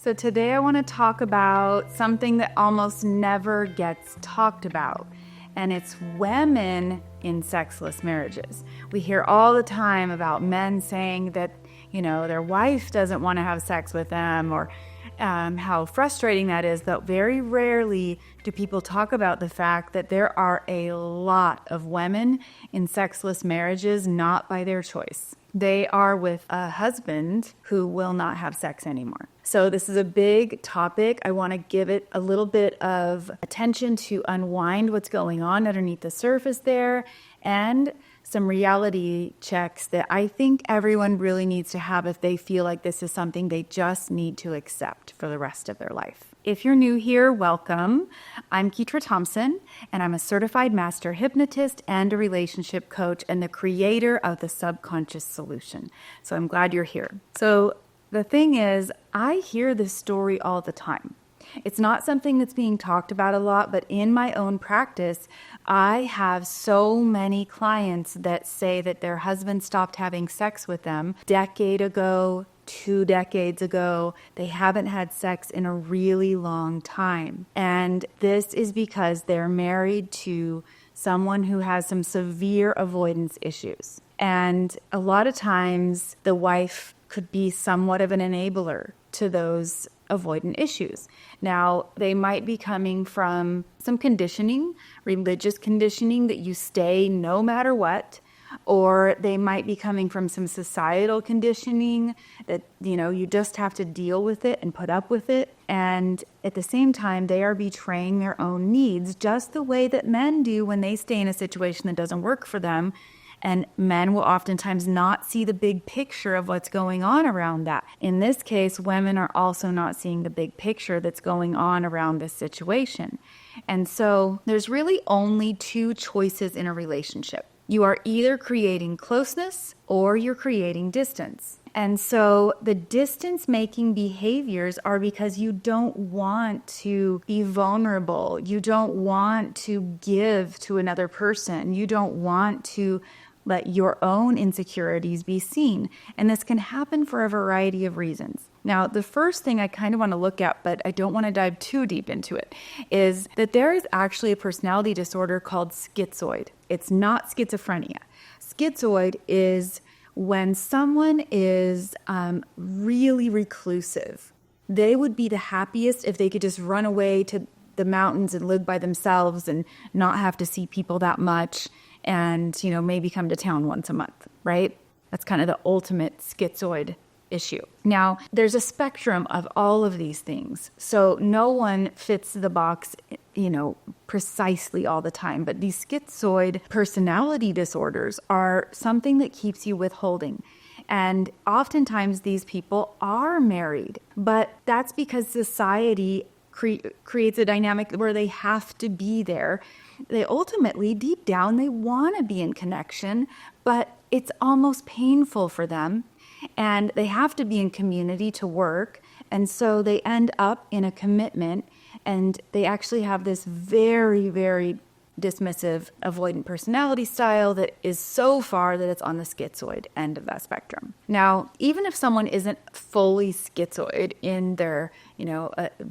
So today I want to talk about something that almost never gets talked about, and it's women in sexless marriages. We hear all the time about men saying that, their wife doesn't want to have sex with them, or how frustrating that is, though very rarely do people talk about the fact that there are a lot of women in sexless marriages not by their choice. They are with a husband who will not have sex anymore. So this is a big topic. I want to give it a little bit of attention to unwind what's going on underneath the surface there, and some reality checks that I think everyone really needs to have if they feel like this is something they just need to accept for the rest of their life. If you're new here, welcome. I'm Ketra Thompson, and I'm a Certified Master Hypnotist and a relationship coach and the creator of the Subconscious Solution. So I'm glad you're here. So the thing is, I hear this story all the time. It's not something that's being talked about a lot, but in my own practice, I have so many clients that say that their husband stopped having sex with them a decade ago, 2 decades ago. They haven't had sex in a really long time. And this is because they're married to someone who has some severe avoidance issues. And a lot of times the wife could be somewhat of an enabler to those avoidant issues. Now, they might be coming from some conditioning, religious conditioning, that you stay no matter what, or they might be coming from some societal conditioning that, you just have to deal with it and put up with it. And at the same time, they are betraying their own needs, just the way that men do when they stay in a situation that doesn't work for them. And men will oftentimes not see the big picture of what's going on around that. In this case, women are also not seeing the big picture that's going on around this situation. And so there's really only 2 choices in a relationship. You are either creating closeness or you're creating distance. And so the distance-making behaviors are because you don't want to be vulnerable. You don't want to give to another person. You don't want to let your own insecurities be seen. And this can happen for a variety of reasons. Now, the first thing I kind of want to look at, but I don't want to dive too deep into it, is that there is actually a personality disorder called schizoid. It's not schizophrenia. Schizoid is when someone is really reclusive. They would be the happiest if they could just run away to the mountains and live by themselves and not have to see people that much, and maybe come to town once a month, right? That's kind of the ultimate schizoid issue. Now, there's a spectrum of all of these things, so no one fits the box precisely all the time, but these schizoid personality disorders are something that keeps you withholding. And oftentimes these people are married, but that's because society creates a dynamic where they have to be there. They ultimately, deep down, they want to be in connection, but it's almost painful for them, and they have to be in community to work, and so they end up in a commitment, and they actually have this very, very dismissive, avoidant personality style that is so far that it's on the schizoid end of that spectrum. Now, even if someone isn't fully schizoid in their,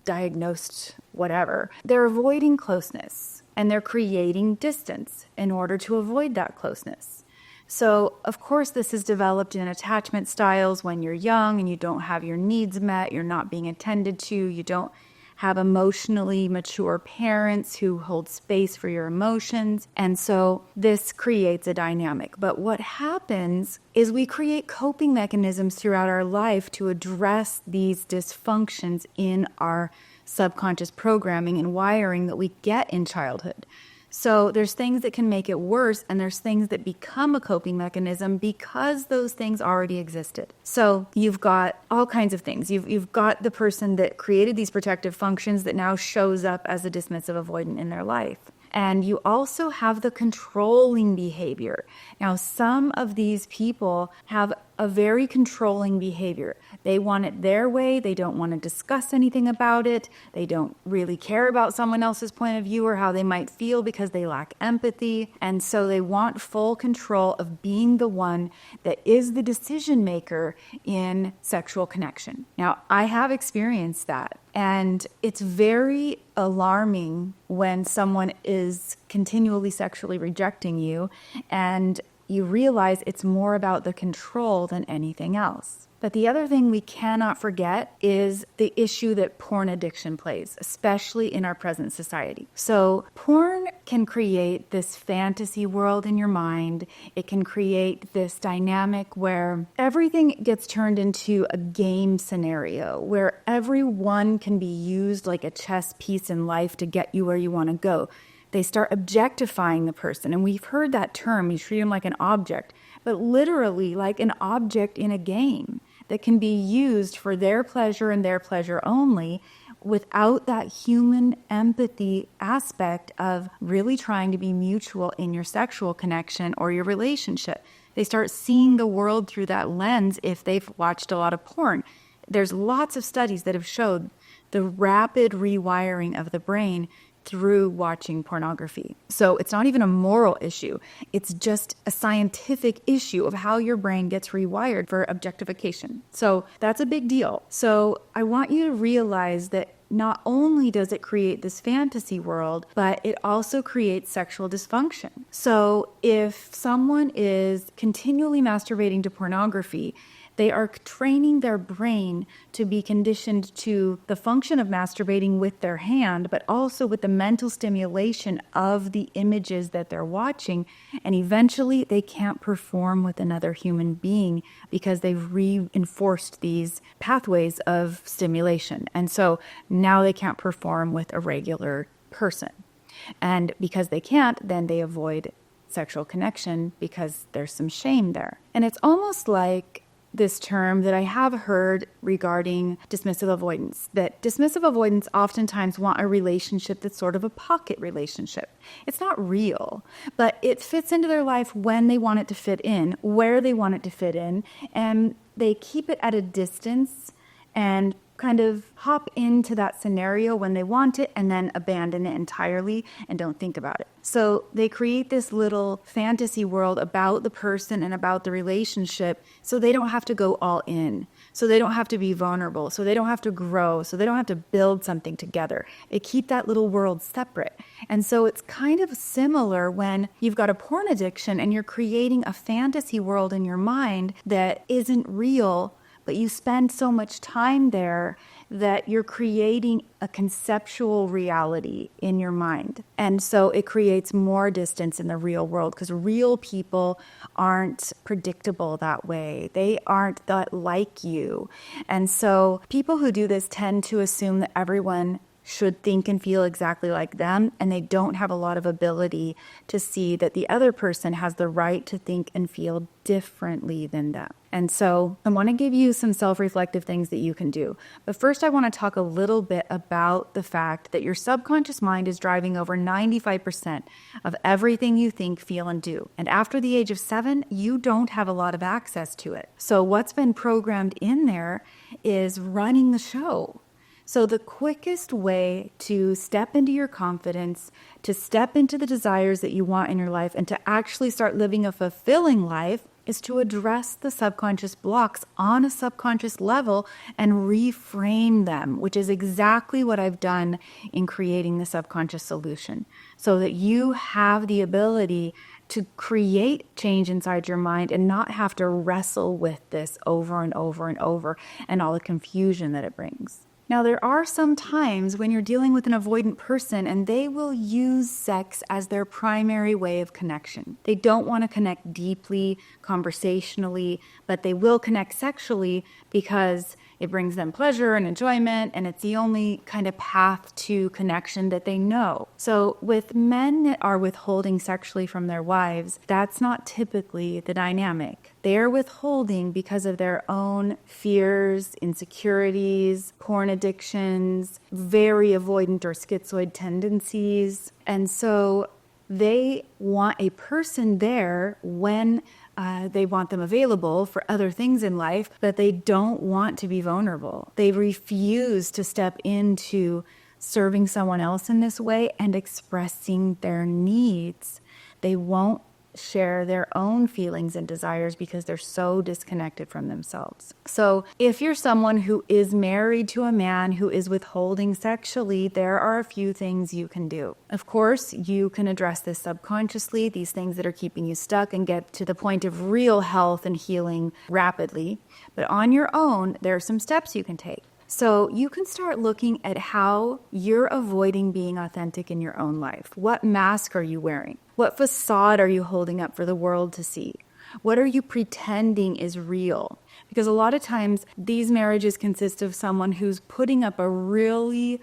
diagnosed whatever, they're avoiding closeness and they're creating distance in order to avoid that closeness. So, of course, this is developed in attachment styles when you're young and you don't have your needs met, you're not being attended to, you don't have emotionally mature parents who hold space for your emotions. And so this creates a dynamic. But what happens is we create coping mechanisms throughout our life to address these dysfunctions in our subconscious programming and wiring that we get in childhood. So there's things that can make it worse, and there's things that become a coping mechanism because those things already existed. So you've got all kinds of things. You've got the person that created these protective functions that now shows up as a dismissive avoidant in their life. And you also have the controlling behavior. Now, some of these people have a very controlling behavior. They want it their way. They don't want to discuss anything about it. They don't really care about someone else's point of view or how they might feel because they lack empathy. And so they want full control of being the one that is the decision maker in sexual connection. Now, I have experienced that. And it's very alarming when someone is continually sexually rejecting you and you realize it's more about the control than anything else. But the other thing we cannot forget is the issue that porn addiction plays, especially in our present society. So porn can create this fantasy world in your mind. It can create this dynamic where everything gets turned into a game scenario where everyone can be used like a chess piece in life to get you where you want to go. They start objectifying the person. And we've heard that term, you treat them like an object, but literally like an object in a game that can be used for their pleasure and their pleasure only without that human empathy aspect of really trying to be mutual in your sexual connection or your relationship. They start seeing the world through that lens if they've watched a lot of porn. There's lots of studies that have showed the rapid rewiring of the brain through watching pornography. So it's not even a moral issue. It's just a scientific issue of how your brain gets rewired for objectification. So that's a big deal. So I want you to realize that not only does it create this fantasy world, but it also creates sexual dysfunction. So if someone is continually masturbating to pornography, they are training their brain to be conditioned to the function of masturbating with their hand, but also with the mental stimulation of the images that they're watching. And eventually they can't perform with another human being because they've reinforced these pathways of stimulation. And so now they can't perform with a regular person. And because they can't, then they avoid sexual connection because there's some shame there. And it's almost like this term that I have heard regarding dismissive avoidance, that dismissive avoidants oftentimes want a relationship that's sort of a pocket relationship. It's not real, but it fits into their life when they want it to fit in, where they want it to fit in, and they keep it at a distance and kind of hop into that scenario when they want it and then abandon it entirely and don't think about it. So they create this little fantasy world about the person and about the relationship so they don't have to go all in, so they don't have to be vulnerable, so they don't have to grow, so they don't have to build something together. They keep that little world separate. And so it's kind of similar when you've got a porn addiction and you're creating a fantasy world in your mind that isn't real, but you spend so much time there that you're creating a conceptual reality in your mind. And so it creates more distance in the real world because real people aren't predictable that way. They aren't that like you. And so people who do this tend to assume that everyone should think and feel exactly like them, and they don't have a lot of ability to see that the other person has the right to think and feel differently than them. And so I want to give you some self-reflective things that you can do. But first, I want to talk a little bit about the fact that your subconscious mind is driving over 95% of everything you think, feel, and do. And after the age of 7, you don't have a lot of access to it. So what's been programmed in there is running the show. So the quickest way to step into your confidence, to step into the desires that you want in your life, and to actually start living a fulfilling life is to address the subconscious blocks on a subconscious level and reframe them, which is exactly what I've done in creating the subconscious solution, so that you have the ability to create change inside your mind and not have to wrestle with this over and over and over and all the confusion that it brings. Now, there are some times when you're dealing with an avoidant person and they will use sex as their primary way of connection. They don't want to connect deeply, conversationally, but they will connect sexually because it brings them pleasure and enjoyment, and it's the only kind of path to connection that they know. So with men that are withholding sexually from their wives, that's not typically the dynamic. They are withholding because of their own fears, insecurities, porn addictions, very avoidant or schizoid tendencies. And so they want a person there when They want them available for other things in life, but they don't want to be vulnerable. They refuse to step into serving someone else in this way and expressing their needs. They won't share their own feelings and desires because they're so disconnected from themselves. So if you're someone who is married to a man who is withholding sexually, there are a few things you can do. Of course, you can address this subconsciously, these things that are keeping you stuck, and get to the point of real health and healing rapidly. But on your own, there are some steps you can take. So you can start looking at how you're avoiding being authentic in your own life. What mask are you wearing? What facade are you holding up for the world to see? What are you pretending is real? Because a lot of times these marriages consist of someone who's putting up a really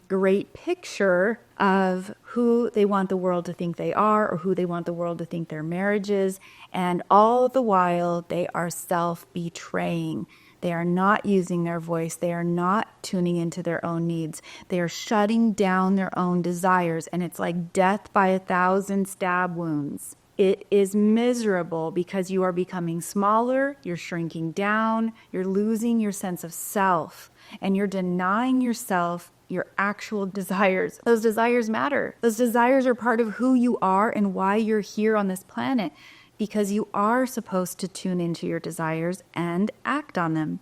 great picture of who they want the world to think they are, or who they want the world to think their marriage is. And all the while they are self-betraying. They are not using their voice. They are not tuning into their own needs. They are shutting down their own desires. And it's like death by 1,000 stab wounds. It is miserable because you are becoming smaller, you're shrinking down, you're losing your sense of self, and you're denying yourself your actual desires. Those desires matter. Those desires are part of who you are and why you're here on this planet. Because you are supposed to tune into your desires and act on them,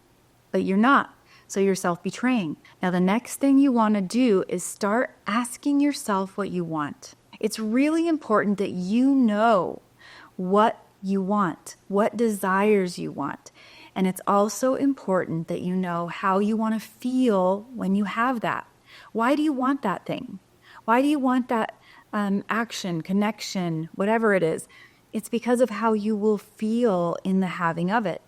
but you're not. So you're self-betraying. Now, the next thing you want to do is start asking yourself what you want. It's really important that you know what you want, what desires you want. And it's also important that you know how you want to feel when you have that. Why do you want that thing? Why do you want that action, connection, whatever it is? It's because of how you will feel in the having of it.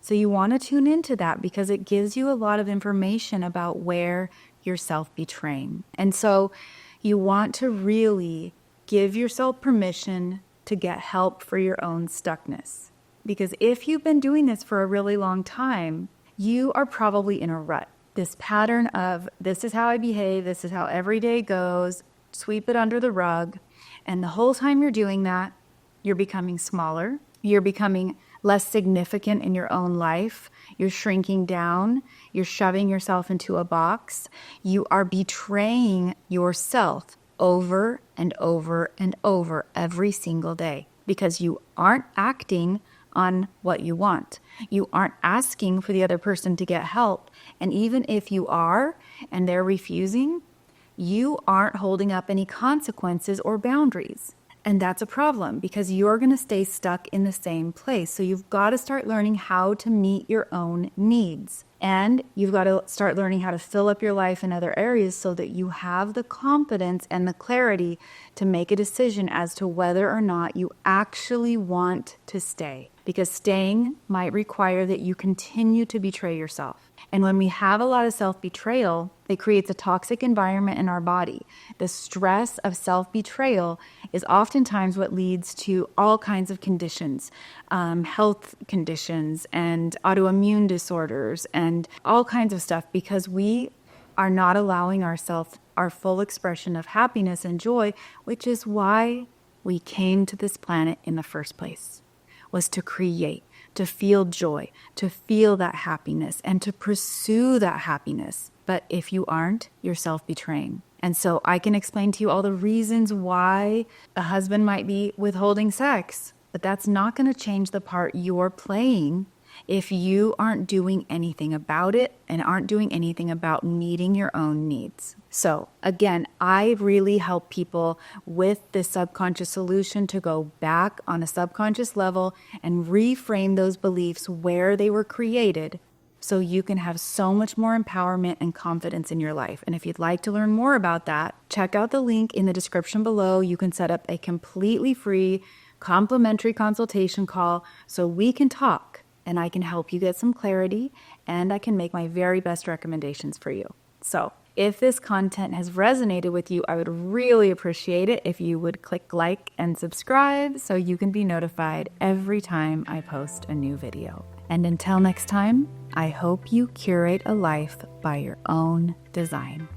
So you want to tune into that because it gives you a lot of information about where you're self-betraying. And so you want to really give yourself permission to get help for your own stuckness. Because if you've been doing this for a really long time, you are probably in a rut. This pattern of this is how I behave, this is how every day goes, sweep it under the rug. And the whole time you're doing that, you're becoming smaller, you're becoming less significant in your own life, you're shrinking down, you're shoving yourself into a box, you are betraying yourself over and over and over every single day because you aren't acting on what you want. You aren't asking for the other person to get help. And even if you are and they're refusing, you aren't holding up any consequences or boundaries. And that's a problem because you're going to stay stuck in the same place. So you've got to start learning how to meet your own needs. And you've got to start learning how to fill up your life in other areas so that you have the confidence and the clarity to make a decision as to whether or not you actually want to stay. Because staying might require that you continue to betray yourself. And when we have a lot of self-betrayal, it creates a toxic environment in our body. The stress of self-betrayal is oftentimes what leads to all kinds of conditions, health conditions and autoimmune disorders and all kinds of stuff because we are not allowing ourselves our full expression of happiness and joy, which is why we came to this planet in the first place, was to create, to feel joy, to feel that happiness, and to pursue that happiness. But if you aren't, you're self-betraying. And so I can explain to you all the reasons why a husband might be withholding sex, but that's not going to change the part you're playing if you aren't doing anything about it and aren't doing anything about meeting your own needs. So again, I really help people with this subconscious solution to go back on a subconscious level and reframe those beliefs where they were created so you can have so much more empowerment and confidence in your life. And if you'd like to learn more about that, check out the link in the description below. You can set up a completely free complimentary consultation call so we can talk and I can help you get some clarity and I can make my very best recommendations for you. So if this content has resonated with you, I would really appreciate it if you would click like and subscribe so you can be notified every time I post a new video. And until next time, I hope you curate a life by your own design.